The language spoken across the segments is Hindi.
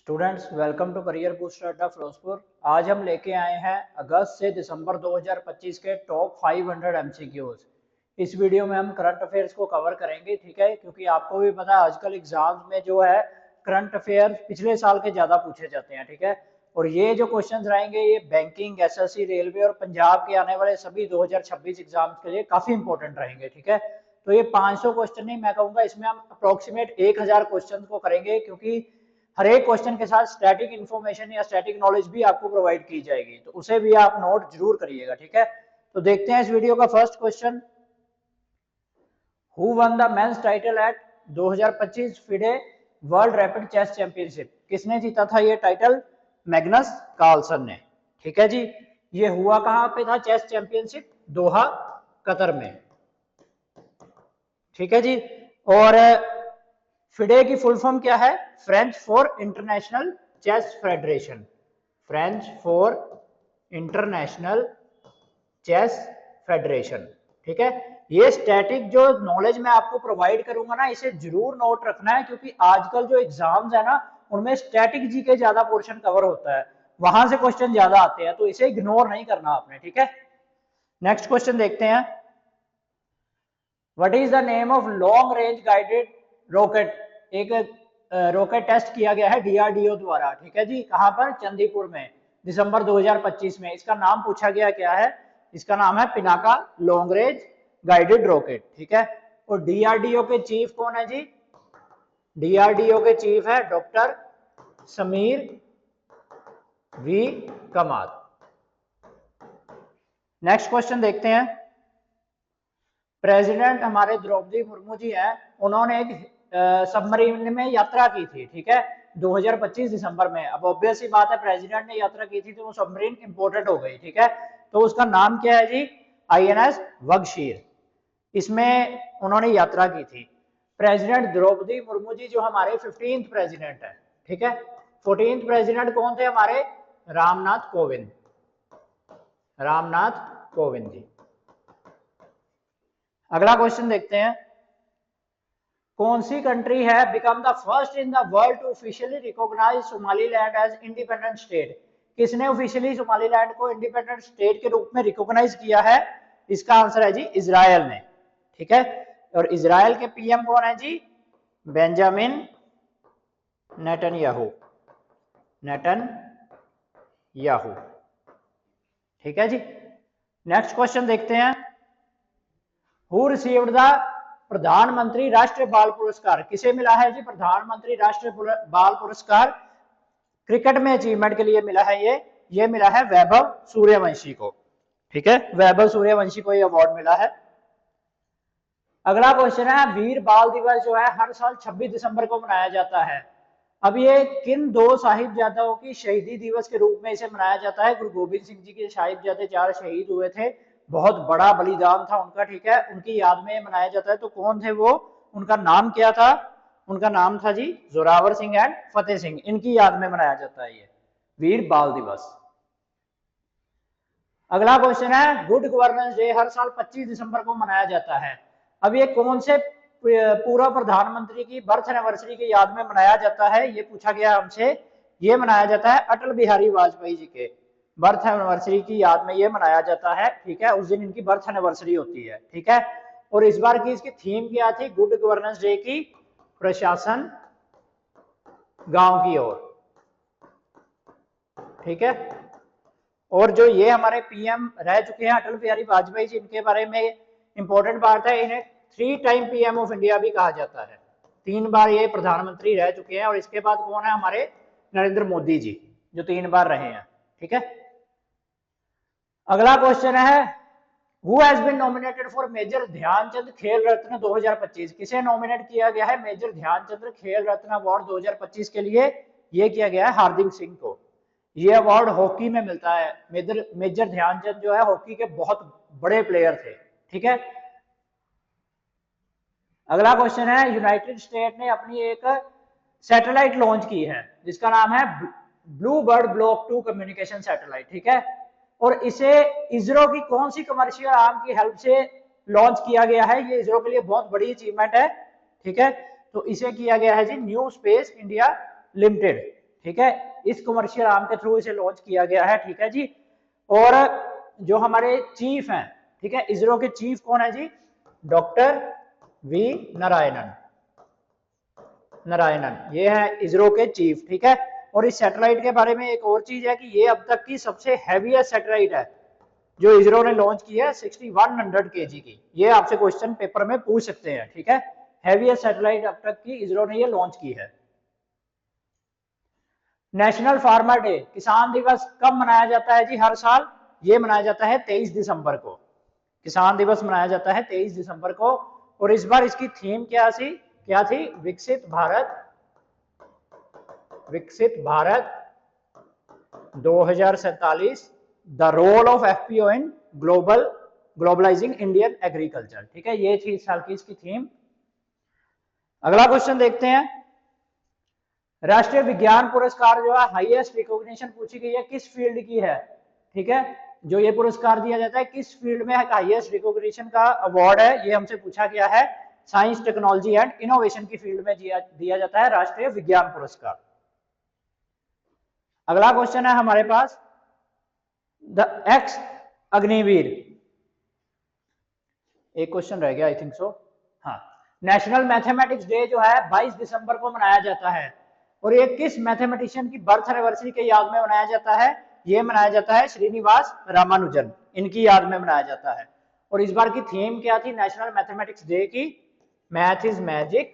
Students welcome to career booster Adda Firozpur. आज हम लेके आए हैं अगस्त से दिसंबर 2025 के टॉप 500 एमसीक्यूज। इस वीडियो में हम करंट अफेयर्स को कवर करेंगे, ठीक है, क्योंकि आपको भी पता है आजकल एग्जाम्स में जो है करंट अफेयर पिछले साल के ज़्यादा पूछे जाते हैं, ठीक है। और ये जो क्वेश्चन रहेंगे ये बैंकिंग, एसएससी, रेलवे और पंजाब के आने वाले सभी 2026 एग्जाम्स के लिए काफ़ी इंपॉर्टेंट रहेंगे, ठीक है। तो ये 500 क्वेश्चन नहीं, मैं कहूँगा इसमें हम अप्रोक्सीमेट 1000 क्वेश्चन को करेंगे, क्योंकि हर एक क्वेश्चन के साथ स्टैटिक इन्फॉर्मेशन या स्टैटिक नॉलेज भी आपको प्रोवाइड की जाएगी, तो उसे भी आप नोट जरूर करिएगा, ठीक है। तो देखते हैं इस वीडियो का first question. Who won the men's title at 2025 FIDE world rapid chess championship? किसने जीता था ये टाइटल? मैग्नस कार्लसन ने, ठीक है जी। ये हुआ कहां पे था चेस चैंपियनशिप? दोहा, कतर में, ठीक है जी। और फिडे की फुल फॉर्म क्या है? French for international chess federation, French for international chess federation, ठीक है। ये स्टैटिक जो नॉलेज मैं आपको प्रोवाइड करूंगा ना, इसे जरूर नोट रखना है, क्योंकि आजकल जो एग्जाम्स है ना उनमें स्टैटिक जी के ज्यादा पोर्शन कवर होता है, वहां से क्वेश्चन ज्यादा आते हैं, तो इसे इग्नोर नहीं करना आपने, ठीक है। नेक्स्ट क्वेश्चन देखते हैं। What is the name of long range guided rocket? एक रॉकेट टेस्ट किया गया है डीआरडीओ द्वारा, ठीक है जी। कहां पर? चंदीपुर में, दिसंबर 2025 में। इसका नाम पूछा गया क्या है? इसका नाम है Pinaka long range guided rocket, ठीक है। और डीआरडीओ के चीफ कौन है जी? डीआरडीओ के चीफ है doctor Samir V Kamat. Next question देखते हैं। प्रेसिडेंट हमारे द्रौपदी मुर्मू जी हैं, उन्होंने एक सबमरीन में यात्रा की थी, ठीक है, 2025 दिसंबर में। अब ऑब्वियस सी बात है, प्रेसिडेंट ने यात्रा की थी तो वो सबमरीन इंपोर्टेड हो गई, ठीक है। तो उसका नाम क्या है जी? आईएनएस वगशीर। इसमें उन्होंने यात्रा की थी। प्रेसिडेंट द्रौपदी मुर्मू जी जो हमारे 15th प्रेसिडेंट है, ठीक है। 14th प्रेसिडेंट कौन थे हमारे? रामनाथ कोविंद, रामनाथ कोविंद जी। अगला क्वेश्चन देखते हैं। कौन सी कंट्री है become the first in the world to officially recognise Somaliland as independent state? किसने ऑफिशियली सोमालीलैंड को इंडिपेंडेंट स्टेट के रूप में रिकॉग्नाइज किया है? इसका आंसर है जी इजराइल ने, ठीक है। और इजराइल के पीएम कौन है जी? बेंजामिन नेतन्याहू, नेतन्याहू, ठीक है जी। नेक्स्ट क्वेश्चन देखते हैं। हु रिसीव्ड द प्रधानमंत्री राष्ट्रीय बाल पुरस्कार? किसे मिला है जी प्रधानमंत्री राष्ट्रीय बाल पुरस्कार? क्रिकेट में अचीवमेंट के लिए मिला है ये मिला है वैभव सूर्यवंशी को, ठीक है। वैभव सूर्यवंशी को ये अवार्ड मिला है। अगला क्वेश्चन है, वीर बाल दिवस जो है हर साल 26 दिसंबर को मनाया जाता है। अब ये किन दो साहिबजादों की शहीदी दिवस के रूप में इसे मनाया जाता है? गुरु गोबिंद सिंह जी के साहिबजादे 4 शहीद हुए थे, बहुत बड़ा बलिदान था उनका, ठीक है, उनकी याद में मनाया जाता है। तो कौन थे वो? उनका नाम क्या था? उनका नाम था जी जोरावर सिंह एंड फतेह सिंह। इनकी याद में मनाया जाता है ये वीर बाल दिवस। अगला क्वेश्चन है, गुड गवर्नेंस डे हर साल 25 दिसंबर को मनाया जाता है। अब ये कौन से पूर्व प्रधानमंत्री की बर्थ एनिवर्सरी की याद में मनाया जाता है? ये पूछा गया हमसे। ये मनाया जाता है अटल बिहारी वाजपेयी जी के बर्थ एनिवर्सरी की याद में ये मनाया जाता है, ठीक है। उस दिन इनकी बर्थ एनिवर्सरी होती है, ठीक है। और इस बार की इसकी थीम क्या थी गुड गवर्नेंस डे की? प्रशासन गांव की ओर, ठीक है। और जो ये हमारे पीएम रह चुके हैं अटल बिहारी वाजपेयी जी, इनके बारे में इंपॉर्टेंट बात है, इन्हें 3 टाइम पीएम ऑफ इंडिया भी कहा जाता है। 3 बार ये प्रधानमंत्री रह चुके हैं। और इसके बाद कौन है हमारे? नरेंद्र मोदी जी, जो 3 बार रहे हैं, ठीक है। अगला क्वेश्चन है, who has been nominated for major Dhyan Chand Khel Ratna 2025? किसे नॉमिनेट किया गया है मेजर ध्यानचंद खेल रत्न अवार्ड 2025 के लिए? ये किया गया है हार्दिक सिंह को। ये अवार्ड हॉकी में मिलता है। मेजर ध्यानचंद जो है हॉकी के बहुत बड़े प्लेयर थे, ठीक है। अगला क्वेश्चन है, यूनाइटेड स्टेट ने अपनी एक सैटेलाइट लॉन्च की है जिसका नाम है blue bird block 2 communication satellite, ठीक है। और इसे इसरो की कौन सी कमर्शियल आर्म की हेल्प से लॉन्च किया गया है? ये इसरो के लिए बहुत बड़ी अचीवमेंट है, ठीक है। तो इसे किया गया है जी न्यू स्पेस इंडिया लिमिटेड, ठीक है, इस कमर्शियल आर्म के थ्रू इसे लॉन्च किया गया है, ठीक है जी। और जो हमारे चीफ हैं, ठीक है, इसरो के चीफ कौन है जी? डॉक्टर वी नारायणन, ये है इसरो के चीफ, ठीक है। और इस सैटेलाइट के बारे में एक और चीज है कि ये अब तक की सबसे हैवीएस्ट सैटेलाइट है जो इसरो ने लॉन्च की है, 6100 kg की। ये आपसे क्वेश्चन पेपर में पूछ सकते हैं, ठीक है। हैवीएस्ट सैटेलाइट अब तक की इसरो ने ये लॉन्च की है। नेशनल फार्मर डे, किसान दिवस कब मनाया जाता है जी? हर साल ये मनाया जाता है 23 दिसंबर को। किसान दिवस मनाया जाता है 23 दिसंबर को। और इस बार इसकी थीम क्या थी? Viksit Bharat 2047, the role of FPO in globalizing Indian agriculture, ठीक है। ये थी इस साल की इसकी थीम। अगला क्वेश्चन देखते हैं। राष्ट्रीय विज्ञान पुरस्कार जो है, हाईएस्ट रिकॉग्निशन पूछी गई है, किस फील्ड की है? ठीक है, जो ये पुरस्कार दिया जाता है किस फील्ड में हाईएस्ट रिकॉग्निशन का अवार्ड है, ये हमसे पूछा गया है। साइंस, टेक्नोलॉजी एंड इनोवेशन की फील्ड में दिया जाता है राष्ट्रीय विज्ञान पुरस्कार। अगला क्वेश्चन है हमारे पास, द एक्स अग्निवीर, एक क्वेश्चन रह गया आई थिंक सो। हाँ, नेशनल मैथमेटिक्स डे जो है 22 दिसंबर को मनाया जाता है, और ये किस मैथमेटिशियन की बर्थ एनिवर्सरी के याद में मनाया जाता है? ये मनाया जाता है श्रीनिवास रामानुजन, इनकी याद में मनाया जाता है। और इस बार की थीम क्या थी नेशनल मैथमेटिक्स डे की? Math is magic,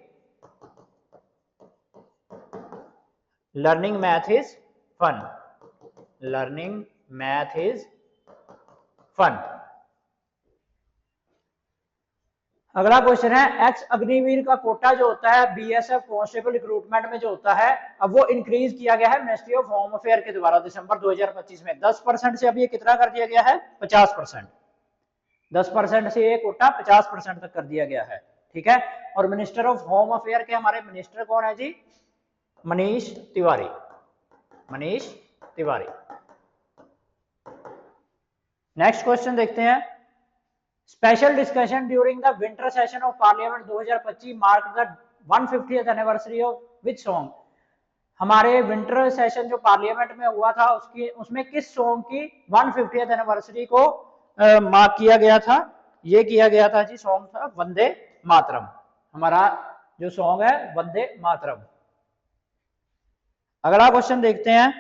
learning math is fun, learning math is fun. अगला क्वेश्चन है, एक्स अग्निवीर का कोटा जो होता है बीएसएफ कांस्टेबल रिक्रूटमेंट में जो होता है, अब वो इंक्रीज किया गया है मिनिस्ट्री ऑफ होम अफेयर के द्वारा दिसंबर 2025 में 10% से अब ये कितना कर दिया गया है? 50%। 10% से ये कोटा 50% तक कर दिया गया है, ठीक है। और मिनिस्टर ऑफ होम अफेयर के हमारे मिनिस्टर कौन है जी? मनीष तिवारी, मनीष तिवारी। नेक्स्ट क्वेश्चन देखते हैं। Special discussion during the winter session of parliament 2025 mark the 150th anniversary of which song? हमारे विंटर सेशन जो पार्लियामेंट में हुआ था उसमें किस सॉन्ग की 150th एनिवर्सरी को मार्क किया गया था? ये किया गया था जी, सॉन्ग था वंदे मातरम। हमारा जो सॉन्ग है वंदे मातरम। अगला क्वेश्चन देखते हैं।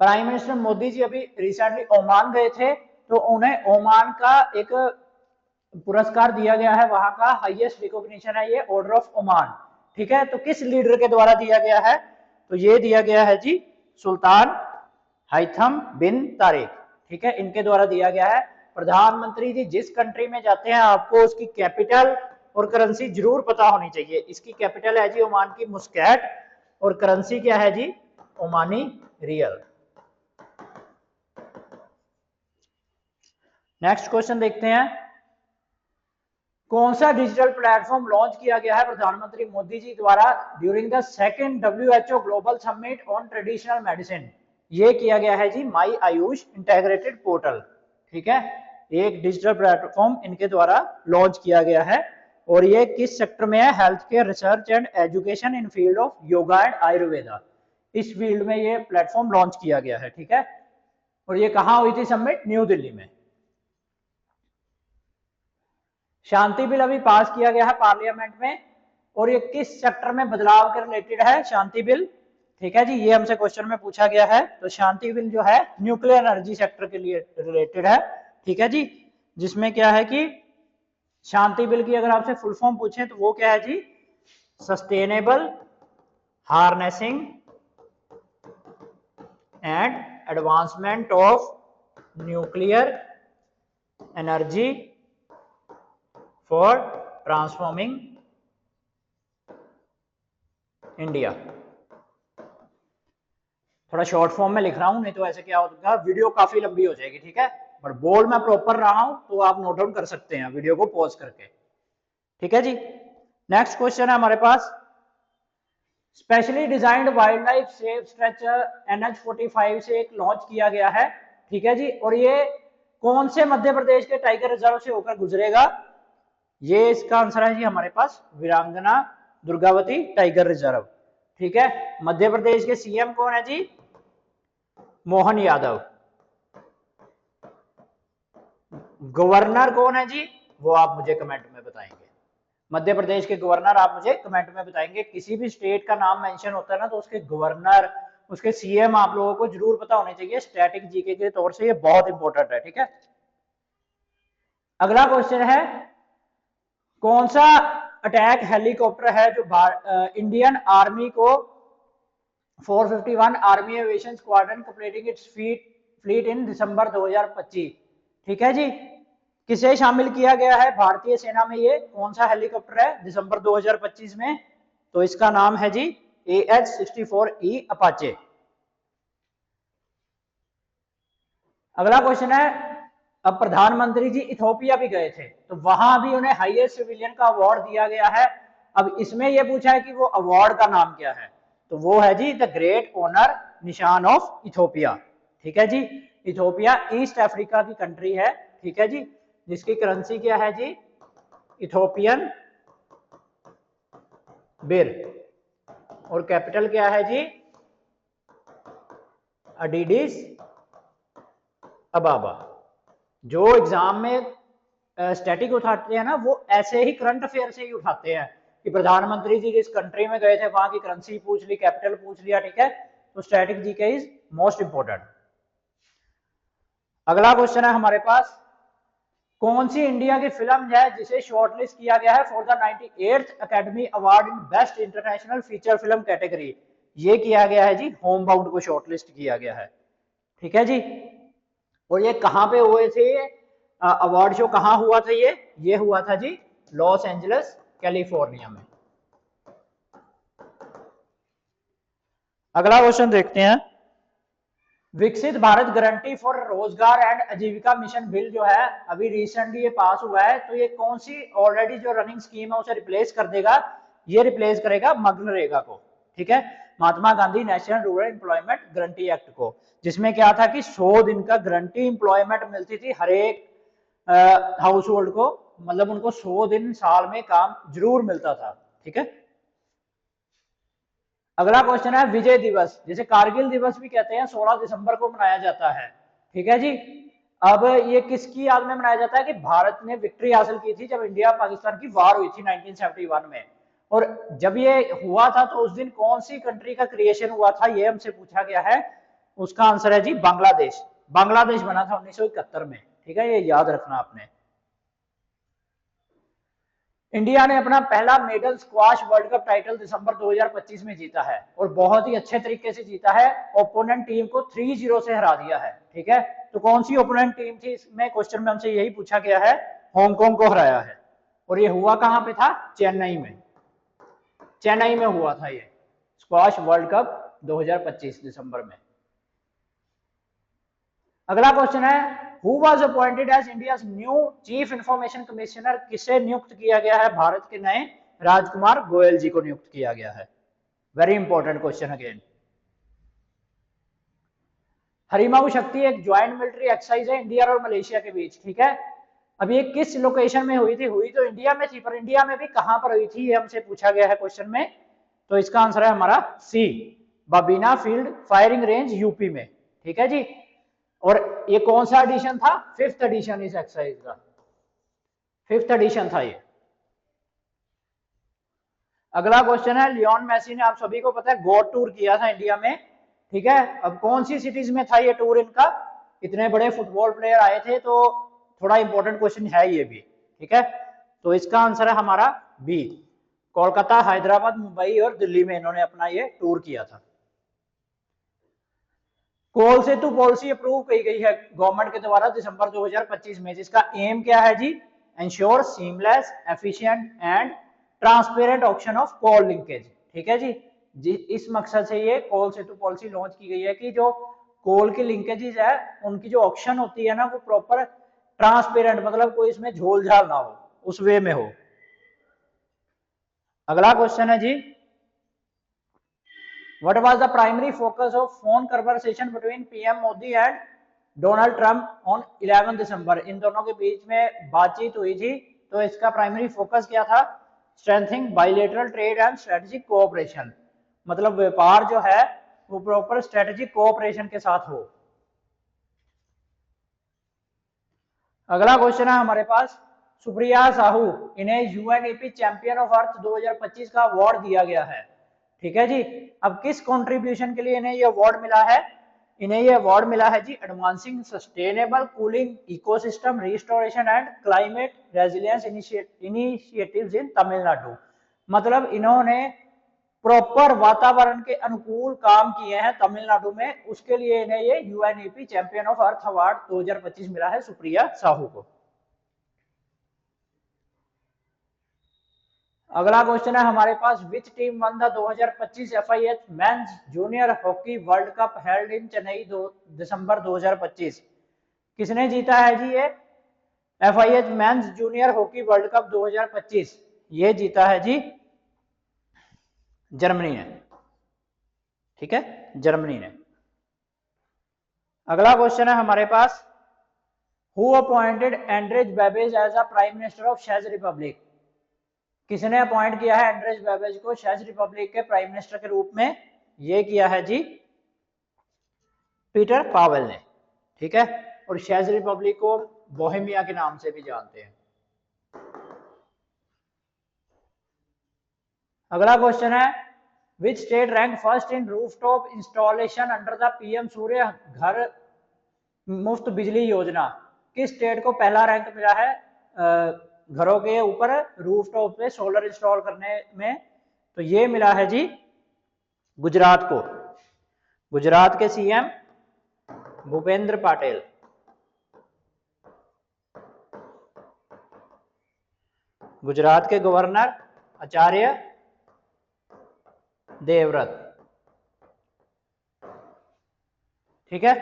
प्राइम मिनिस्टर मोदी जी अभी रिसेंटली ओमान गए थे, तो उन्हें ओमान का एक पुरस्कार दिया गया है, वहां का हाईएस्ट रिकॉग्निशन है ये ऑर्डर ऑफ ओमान, ठीक है। तो किस लीडर के द्वारा दिया गया है? तो ये दिया गया है जी सुल्तान हैथम बिन तारिक, ठीक है, इनके द्वारा दिया गया है। प्रधानमंत्री जी जिस कंट्री में जाते हैं आपको उसकी कैपिटल और करेंसी जरूर पता होनी चाहिए। इसकी कैपिटल है जी ओमान की मुस्कैट, और करेंसी क्या है जी? Omani real. नेक्स्ट क्वेश्चन देखते हैं। कौन सा डिजिटल प्लेटफॉर्म लॉन्च किया गया है प्रधानमंत्री मोदी जी द्वारा during the second WHO global summit on traditional medicine? ये किया गया है जी माई आयुष इंटीग्रेटेड पोर्टल, ठीक है। एक डिजिटल प्लेटफॉर्म इनके द्वारा लॉन्च किया गया है, और ये किस सेक्टर में है? Health care research and education in field of yoga and Ayurveda, इस फील्ड में ये प्लेटफॉर्म लॉन्च किया गया है, ठीक है। और ये कहाँ हुई थी समिट? न्यू दिल्ली में। शांति बिल अभी पास किया गया है पार्लियामेंट में, और ये किस सेक्टर में बदलाव के रिलेटेड है शांति बिल? ठीक है जी, ये हमसे क्वेश्चन में पूछा गया है। तो शांति बिल जो है न्यूक्लियर एनर्जी सेक्टर के लिए रिलेटेड है, ठीक है जी। जिसमें क्या है कि शांति बिल की अगर आपसे फुल फॉर्म पूछे तो वो क्या है जी? Sustainable harnessing and advancement of nuclear energy for transforming India. थोड़ा शॉर्ट फॉर्म में लिख रहा हूं, नहीं तो ऐसे क्या होगा वीडियो काफी लंबी हो जाएगी, ठीक है। बट बोल मैं प्रॉपर रहा हूं तो आप नोट डाउन कर सकते हैं वीडियो को पॉज करके, ठीक है जी। नेक्स्ट क्वेश्चन है हमारे पास। Specially designed wildlife safe stretch NH45 से एक लॉन्च किया गया है, ठीक है जी। और ये कौन से मध्य प्रदेश के टाइगर रिजर्व से होकर गुजरेगा? ये इसका आंसर है जी हमारे पास वीरांगना दुर्गावती टाइगर रिजर्व, ठीक है। मध्य प्रदेश के सीएम कौन है जी? मोहन यादव। गवर्नर कौन है जी? वो आप मुझे कमेंट में बताएंगे। मध्य प्रदेश के गवर्नर आप मुझे कमेंट में बताएंगे। किसी भी स्टेट का नाम मेंशन होता है ना, तो उसके गवर्नर, उसके सीएम आप लोगों को जरूर पता होने चाहिए। स्टैटिक जीके के तौर से ये बहुत इंपॉर्टेंट है, ठीक है। अगला क्वेश्चन है, कौन सा अटैक हेलीकॉप्टर है जो इंडियन आर्मी को 451 army aviation squadron completing its fleet in December 2025, ठीक है जी। किसे शामिल किया गया है भारतीय सेना में? ये कौन सा हेलीकॉप्टर है दिसंबर 2025 में? तो इसका नाम है जी AH-64E अपाचे। अगला क्वेश्चन है, अब प्रधानमंत्री जी इथोपिया भी गए थे, तो वहां भी उन्हें हाईएस्ट सिविलियन का अवार्ड दिया गया है। अब इसमें यह पूछा है कि वो अवार्ड का नाम क्या है, तो वो है जी द ग्रेट ऑनर निशान ऑफ इथोपिया, ठीक है जी। इथोपिया ईस्ट अफ्रीका की कंट्री है, ठीक है जी, जिसकी करेंसी क्या है जी? इथोपियन बिर, और कैपिटल क्या है जी? अडीडिस अबाबा। जो एग्जाम में स्टैटिक उठाते हैं ना, वो ऐसे ही करंट अफेयर से ही उठाते हैं कि प्रधानमंत्री जी जिस कंट्री में गए थे वहां की करेंसी पूछ ली, कैपिटल पूछ लिया, ठीक है। तो static GK is most important. अगला क्वेश्चन है हमारे पास, कौन सी इंडिया की फिल्म है जिसे शॉर्टलिस्ट किया गया है for the 98th academy award in best international feature film category? ये किया गया है जी होम बाउंड को शॉर्टलिस्ट किया गया है, ठीक है जी। और ये कहां पे हुए थे? अवार्ड शो कहां हुआ था? ये हुआ था जी लॉस एंजलिस कैलिफोर्निया में। अगला क्वेश्चन देखते हैं, विकसित भारत गारंटी फॉर रोजगार एंड आजीविका मिशन बिल जो है अभी रिसेंटली ये पास हुआ है, तो ये कौन सी ऑलरेडी जो रनिंग स्कीम है उसे रिप्लेस कर देगा? ये रिप्लेस करेगा मनरेगा को, ठीक है, Mahatma Gandhi national rural employment guarantee act को, जिसमें क्या था कि 100 दिन का गारंटी एम्प्लॉयमेंट मिलती थी हर एक हाउस होल्ड को, मतलब उनको 100 दिन साल में काम जरूर मिलता था, ठीक है। अगला क्वेश्चन है, विजय दिवस जिसे कारगिल दिवस भी कहते हैं 16 दिसंबर को मनाया जाता है, ठीक है जी। अब ये किसकी याद में मनाया जाता है? कि भारत ने विक्ट्री हासिल की थी जब इंडिया पाकिस्तान की वार हुई थी 1971 में, और जब ये हुआ था तो उस दिन कौन सी कंट्री का क्रिएशन हुआ था, ये हमसे पूछा गया है। उसका आंसर है जी बांग्लादेश। बांग्लादेश बना था 1971 में, ठीक है, ये याद रखना आपने। इंडिया ने अपना पहला medal squash world cup title दिसंबर 2025 में जीता है, और बहुत ही अच्छे तरीके से जीता है। ओपोनेंट टीम को 3-0 से हरा दिया है, ठीक है। तो कौन सी ओपोनेंट टीम थी? इसमें क्वेश्चन में हमसे यही पूछा गया है। हांगकांग को हराया है, और ये हुआ कहां पे था? चेन्नई में। चेन्नई में हुआ था ये स्क्वाश वर्ल्ड कप 2025 दिसंबर में। अगला क्वेश्चन है, who was appointed as India's new chief information commissioner? किसे नियुक्त किया गया है? भारत के नए राजकुमार गोयल जी को नियुक्त किया गया है। Very important question again. Harimau Shakti एक ज्वाइंट मिलिट्री एक्सरसाइज है इंडिया और मलेशिया के बीच, ठीक है। अब ये किस लोकेशन में हुई थी? हुई तो इंडिया में थी, पर इंडिया में भी कहां पर हुई थी ये हमसे पूछा गया है क्वेश्चन में। तो इसका आंसर है हमारा सी, बाबीना फील्ड फायरिंग रेंज यूपी में, ठीक है जी। और ये कौन सा एडिशन था? 5th एडिशन इस एक्सरसाइज का, 5th एडिशन था ये। अगला क्वेश्चन है, लियोन मेसी ने, आप सभी को पता है, गोड टूर किया था इंडिया में, ठीक है। अब कौन सी सिटीज में था ये टूर इनका? इतने बड़े फुटबॉल प्लेयर आए थे, तो थोड़ा इंपॉर्टेंट क्वेश्चन है ये भी, ठीक है। तो इसका आंसर है हमारा बी, कोलकाता, हैदराबाद, मुंबई और दिल्ली में इन्होंने अपना ये टूर किया था। कोल सेतु पॉलिसी अप्रूव की गई है गवर्नमेंट के द्वारा दिसंबर 2025 में, जिसका एम क्या है जी? Ensure seamless efficient and transparent auction of coal linkage, ठीक है जी। इस मकसद से ये कोल सेतु पॉलिसी लॉन्च की गई है कि जो कोल की लिंकेजेस है उनकी जो ऑक्शन होती है ना, वो प्रॉपर ट्रांसपेरेंट, मतलब कोई इसमें झोल झाल ना हो, उस वे में हो। अगला क्वेश्चन है जी, What was the primary focus of phone conversation between PM Modi and Donald Trump on 11 दिसंबर? इन दोनों के बीच में बातचीत हुई थी, तो इसका प्राइमरी फोकस क्या था? Strengthening bilateral trade and strategic cooperation. मतलब व्यापार जो है वो प्रॉपर स्ट्रेटेजिक कोऑपरेशन के साथ हो। अगला क्वेश्चन है हमारे पास, सुप्रिया साहू, इन्हें यूएनईपी चैंपियन ऑफ अर्थ 2025 का अवार्ड दिया गया है। ठीक है जी। अब किस कंट्रीब्यूशन के लिए इन्हें ये अवार्ड मिला है? इन्हें ये अवार्ड मिला है जी advancing sustainable cooling ecosystem restoration and climate resilience initiatives in Tamil Nadu. मतलब इन्होंने प्रॉपर वातावरण के अनुकूल काम किए हैं तमिलनाडु में, उसके लिए इन्हें ये UNEP champion of earth award 2025 मिला है सुप्रिया साहू को। अगला क्वेश्चन है हमारे पास, which team won the 2025 FIH men's junior hockey world cup held in Chennai December 2025? किसने जीता है जी ये FIH men's junior hockey world cup 2025? ये जीता है जी जर्मनी ने। ठीक है, जर्मनी ने। अगला क्वेश्चन है हमारे पास, who appointed Andrej Babis as a prime minister of चेक रिपब्लिक? किसने अपॉइंट किया है एंड्रेज बेबेज को चेक रिपब्लिक के प्राइम मिनिस्टर के रूप में? ये किया है जी पीटर पावेल ने। ठीक है, और चेक रिपब्लिक को बोहेमिया के नाम से भी जानते हैं। अगला क्वेश्चन है, which state rank first in rooftop installation under the PM Surya Ghar Muft बिजली योजना? किस स्टेट को पहला रैंक मिला है घरों के ऊपर रूफटॉप पे सोलर इंस्टॉल करने में? तो ये मिला है जी गुजरात को। गुजरात के सीएम भूपेंद्र पटेल। गुजरात के गवर्नर आचार्य देवव्रत। ठीक है,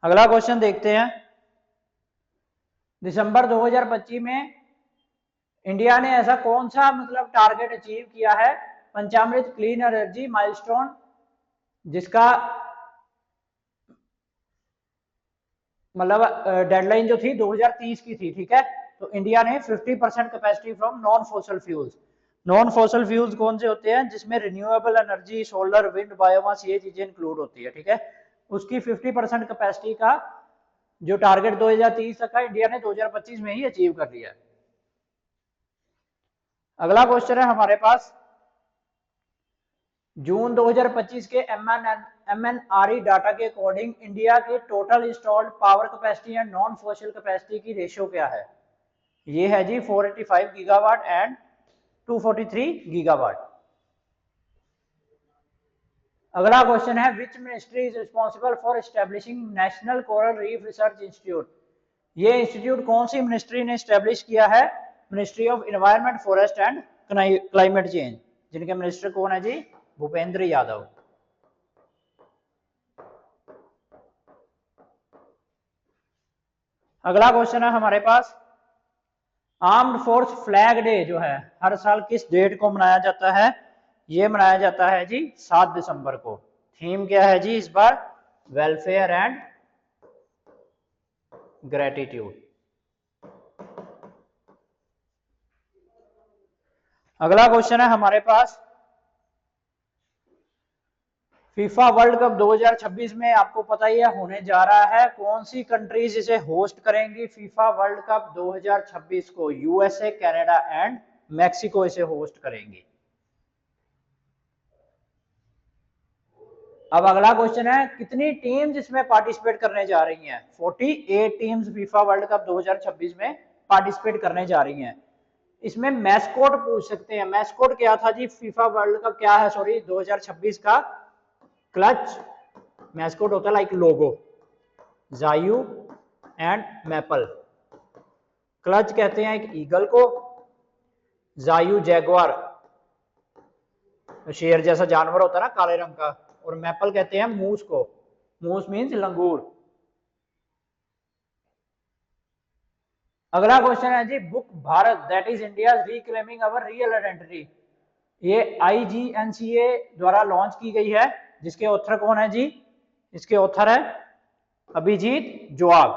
अगला क्वेश्चन देखते हैं। दिसंबर 2025 में इंडिया ने ऐसा कौन सा मतलब टारगेट अचीव किया है पंचामृत क्लीन एनर्जी माइलस्टोन, जिसका मतलब डेडलाइन जो थी 2030 की थी। ठीक है, तो इंडिया ने 50% capacity from non fossil fuels. Non fossil fuels कौन से होते हैं? जिसमें renewable energy, solar, wind, biomass, ये चीजें इंक्लूड होती है। ठीक है, उसकी 50% कैपेसिटी का जो टारगेट 2030 तक का इंडिया ने 2025 में ही अचीव कर लिया है। अगला क्वेश्चन है हमारे पास, जून 2025 के MNRE डाटा के अकॉर्डिंग इंडिया के total installed power capacity and non fossil capacity की रेशियो क्या है? ये है जी 485 गीगावाट एंड 243 गीगावाट। अगला क्वेश्चन है, which ministry is responsible for establishing national coral reef research institute? ये इंस्टीट्यूट कौन सी मिनिस्ट्री ने एस्टेब्लिश किया है? Ministry of environment, forest and climate change, जिनके मिनिस्टर कौन है जी? भूपेंद्र यादव। अगला क्वेश्चन है हमारे पास, आर्म्ड फोर्स फ्लैग डे जो है हर साल किस डेट को मनाया जाता है? ये मनाया जाता है जी 7 दिसंबर को। थीम क्या है जी इस बार? Welfare and gratitude. अगला क्वेश्चन है हमारे पास, फीफा वर्ल्ड कप 2026 में आपको पता ही है होने जा रहा है। कौन सी कंट्रीज इसे होस्ट करेंगी फीफा वर्ल्ड कप 2026 को? यूएसए, कनाडा एंड मैक्सिको इसे होस्ट करेंगी। अब अगला क्वेश्चन है, कितनी टीम्स इसमें पार्टिसिपेट करने जा रही हैं? 48 टीम्स फीफा वर्ल्ड कप 2026 में पार्टिसिपेट करने जा रही हैं। इसमें मैस्कोट पूछ सकते हैं। मैस्कोट क्या था जी फीफा वर्ल्ड कप, क्या है सॉरी 2026 का? क्लच। मैस्कोट होता है like logo, Jayu and maple. Clutch कहते हैं एक ईगल को, जायू जैगवार शेर जैसा जानवर होता है ना काले रंग का, और मैपल कहते हैं मूस को। मूस मीन्स लंगूर। अगला क्वेश्चन है जी, book Bharat that is India reclaiming our real identity, ये IGNCA द्वारा लॉन्च की गई है। जिसके ऑथर कौन है जी? इसके ऑथर है अभिजीत जोआग।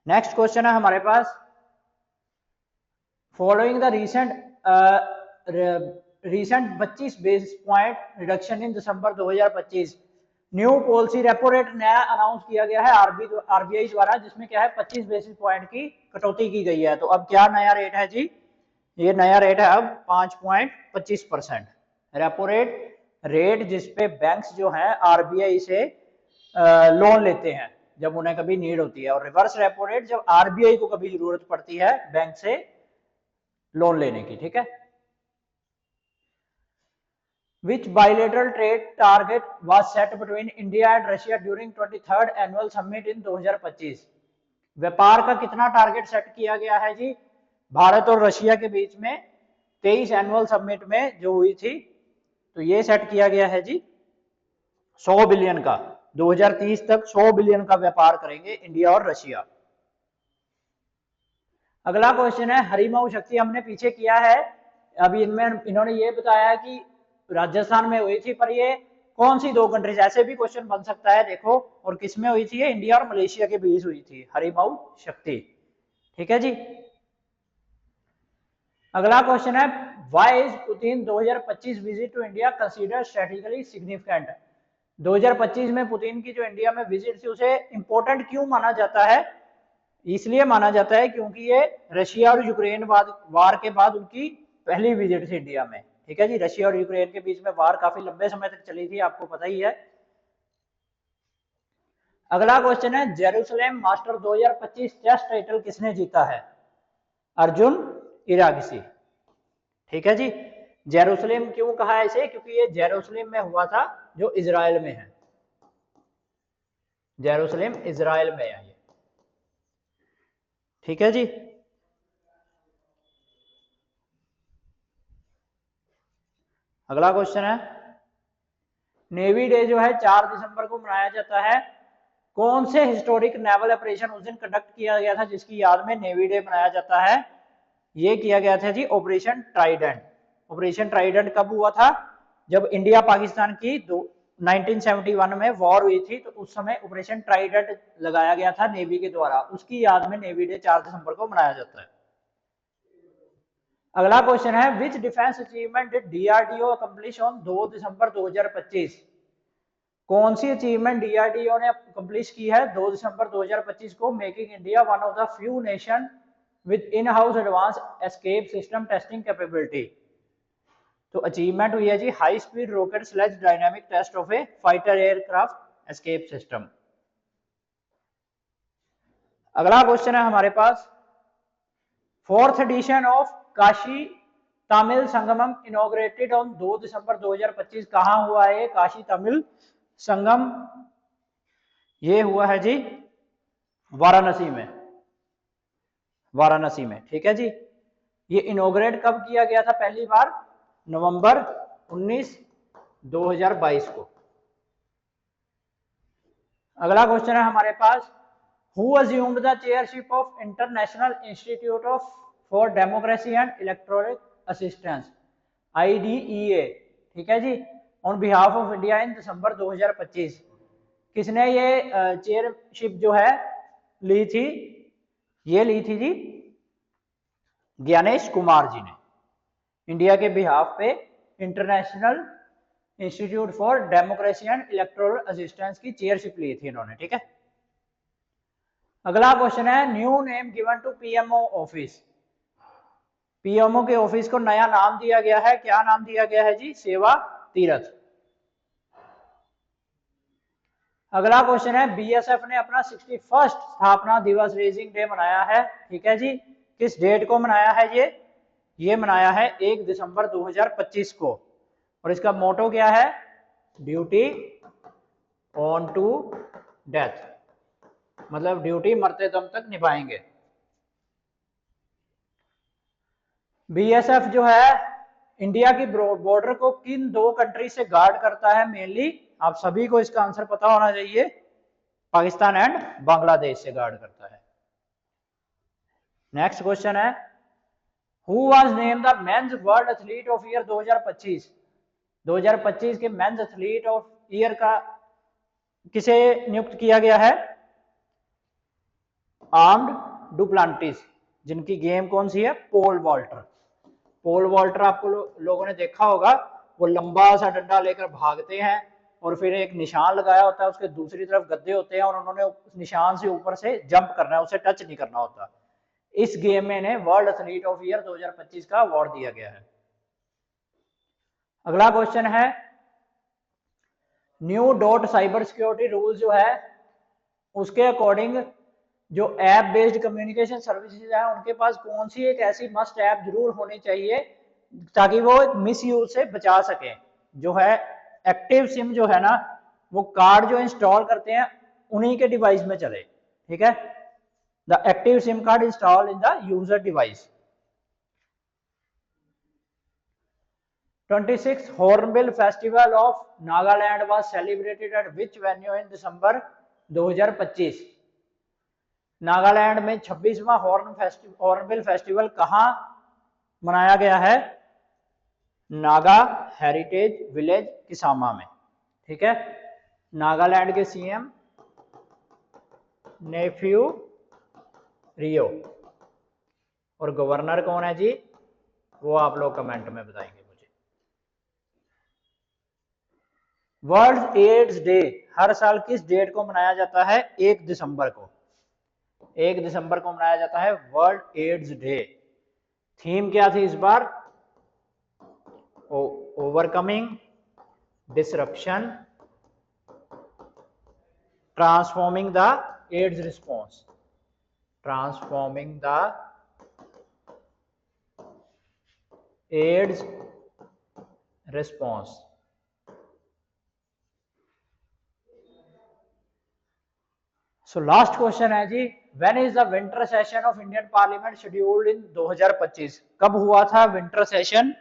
नेक्स्ट क्वेश्चन है हमारे पास, following the recent recent 25 basis point reduction in December 2025। New policy repo rate नया अनाउंस किया गया है आरबीआई द्वारा, जिसमें क्या है 25 बेसिस पॉइंट की कटौती की गई है। तो अब क्या नया रेट है जी, ये नया रेट है अब 5.25%। रेपो रेट जिसपे बैंक्स जो हैं आरबीआई से लोन लेते हैं जब उन्हें कभी नीड होती है, और रिवर्स रेपो रेट जब आरबीआई को कभी जरूरत पड़ती है बैंक से लोन लेने की। ठीक है। Which bilateral trade target was set between India and Russia during 23rd annual summit in 2025? व्यापार का कितना टारगेट सेट किया गया है जी भारत और रशिया के बीच में 23 एनुअल समिट में जो हुई थी? तो ये सेट किया गया है जी 100 बिलियन का। 2030 तक 100 बिलियन का व्यापार करेंगे इंडिया और रशिया। अगला क्वेश्चन है हरिमऊ शक्ति, हमने पीछे किया है अभी इनमें, इन्होंने ये बताया कि राजस्थान में हुई थी, पर ये कौन सी दो कंट्रीज, ऐसे भी क्वेश्चन बन सकता है देखो। और किसमें हुई थी? ये इंडिया और मलेशिया के बीच हुई थी हरिमऊ शक्ति। ठीक है जी। अगला क्वेश्चन है why is Putin 2025 visit to India consider strategically significant? 2025 में पुतिन की जो इंडिया में विजिट थी उसे इंपॉर्टेंट क्यों माना जाता है? इसलिए माना जाता है क्योंकि ये रशिया और यूक्रेन वार के बाद उनकी पहली विजिट थी इंडिया में। ठीक है जी। रशिया और यूक्रेन के बीच में वार काफी लंबे समय तक चली थी, आपको पता ही है। अगला क्वेश्चन है जेरूसलेम मास्टर 2025 चेस टाइटल किसने जीता है? अर्जुन इरागसी। ठीक है जी। जेरूसलेम क्यों कहा है इसे? क्योंकि ये जेरूसलेम में हुआ था जो इजराइल में है। जेरूसलेम इजराइल में है ये। ठीक है जी। अगला क्वेश्चन है नेवी डे जो है 4 दिसंबर को मनाया जाता है। कौन से हिस्टोरिक नेवल ऑपरेशन उस दिन कंडक्ट किया गया था जिसकी याद में नेवी डे मनाया जाता है? ये किया गया था जी ऑपरेशन ट्राइडेंट। ऑपरेशन ट्राइडेंट कब हुआ था? जब इंडिया पाकिस्तान की 1971 में वॉर हुई थी, तो उस समय ऑपरेशन ट्राइडेंट लगाया गया था नेवी के द्वारा, उसकी याद में नेवी डे 4 दिसंबर को मनाया जाता है। अगला क्वेश्चन है which defence achievement did DRDO accomplish on 2 दिसंबर 2025? कौन सी अचीवमेंट डीआरडीओ ने अकम्प्लिश की है 2 दिसंबर 2025 को, making India one of the few nation with in house advance escape system testing capability? तो अचीवमेंट हुई है जी high speed rocket sled dynamic test of a fighter aircraft escape system. अगला क्वेश्चन है हमारे पास 4th edition of Kashi Tamil Sangamam inaugurated on 2 दिसंबर 2025 कहां हुआ है? काशी तमिल संगम ये हुआ है जी वाराणसी में। वाराणसी में। ठीक है जी। ये इनॉग्रेट कब किया गया था पहली बार? नवंबर 19 2022 को। अगला क्वेश्चन है हमारे पास who assumed the chairship of international institute of for democracy and electronic assistance IDEA? ठीक है जी। On behalf of India in December 2025 किसने ये चेयरशिप जो है ली थी? ये ली थी जी ज्ञानेश कुमार जी ने इंडिया के बिहाफ पे international institute for democracy and electoral assistance की चेयरशिप ली थी इन्होंने। ठीक है। अगला क्वेश्चन है new name given to PMO office. PMO के ऑफिस को नया नाम दिया गया है, क्या नाम दिया गया है जी? सेवा तीरथ। अगला क्वेश्चन है बीएसएफ ने अपना 61st स्थापना दिवस रेजिंग डे मनाया है। ठीक है जी। किस डेट को मनाया है ये मनाया है 1 दिसंबर 2025 को। और इसका मोटो क्या है? ड्यूटी ऑन टू डेथ, मतलब ड्यूटी मरते दम तक निभाएंगे। बीएसएफ जो है इंडिया की बॉर्डर को किन 2 कंट्री से गार्ड करता है मेनली? आप सभी को इसका आंसर पता होना चाहिए। पाकिस्तान एंड बांग्लादेश से गार्ड करता है। नेक्स्ट क्वेश्चन है who was named the mains world athlete of year 2025? 2025 के मेंस एथलीट ऑफ ईयर का किसे नियुक्त किया गया है? आर्म्ड डुप्लांटिस, जिनकी गेम कौन सी है? Pole vaulter. पोल वॉल्टर आपको लोगों ने देखा होगा, वो लंबा सा डंडा लेकर भागते हैं और फिर एक निशान लगाया होता है, उसके दूसरी तरफ गद्दे होते हैं और उन्होंने उस निशान से ऊपर से जंप करना है, उसे टच नहीं करना होता। इस गेम में इन्हें वर्ल्ड एथलीट ऑफ ईयर 2025 का अवार्ड दिया गया है। अगला क्वेश्चन है, new dot cyber security rule जो है उसके अकॉर्डिंग जो ऐप बेस्ड कम्युनिकेशन सर्विसेज है उनके पास कौन सी एक ऐसी मस्ट ऐप जरूर होनी चाहिए ताकि वो मिस यूज से बचा सके। जो है एक्टिव सिम जो है ना, वो कार्ड जो इंस्टॉल करते हैं उन्हीं के डिवाइस में चले, ठीक है। The active SIM card install in the user device. 26th Hornbill Festival of Nagaland was celebrated at which venue in December 2025? Nagaland में 26वां हॉर्नबिल फेस्टिवल कहां मनाया गया है? नागा हेरिटेज विलेज किसामा में, ठीक है। नागालैंड के सीएम नेफ्यू रियो और गवर्नर कौन है जी, वो आप लोग कमेंट में बताएंगे मुझे। वर्ल्ड एड्स डे हर साल किस डेट को मनाया जाता है? 1 दिसंबर को। 1 दिसंबर को मनाया जाता है वर्ल्ड एड्स डे। थीम क्या थी इस बार? Overcoming disruption transforming the AIDS response. Transforming the AIDS response. So last question है जी, when is the winter session of Indian parliament scheduled in 2025? कब हुआ था विंटर सेशन?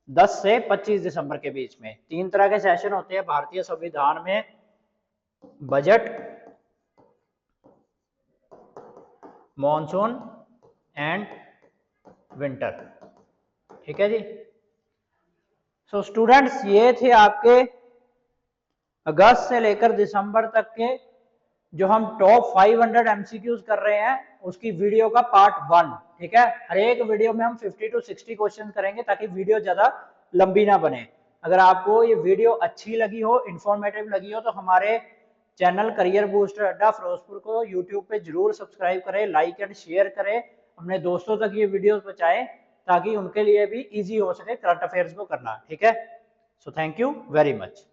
10 से 25 दिसंबर के बीच में। 3 तरह के सेशन होते हैं भारतीय संविधान में, बजट, मॉनसून एंड विंटर, ठीक है जी। सो स्टूडेंट्स, ये थे आपके अगस्त से लेकर दिसंबर तक के जो हम टॉप 500 एमसीक्यूज कर रहे हैं उसकी वीडियो का पार्ट 1, ठीक है। हर एक वीडियो में हम 50 to 60 क्वेश्चन करेंगे ताकि वीडियो ज्यादा लंबी ना बने। अगर आपको ये वीडियो अच्छी लगी हो, इंफॉर्मेटिव लगी हो, तो हमारे channel career booster Adda Firozpur को यूट्यूब पे जरूर सब्सक्राइब करें, लाइक एंड शेयर करें, अपने दोस्तों तक ये वीडियोस पहुंचाएं ताकि उनके लिए भी इजी हो सके करंट अफेयर्स को करना, ठीक है। So thank you very much.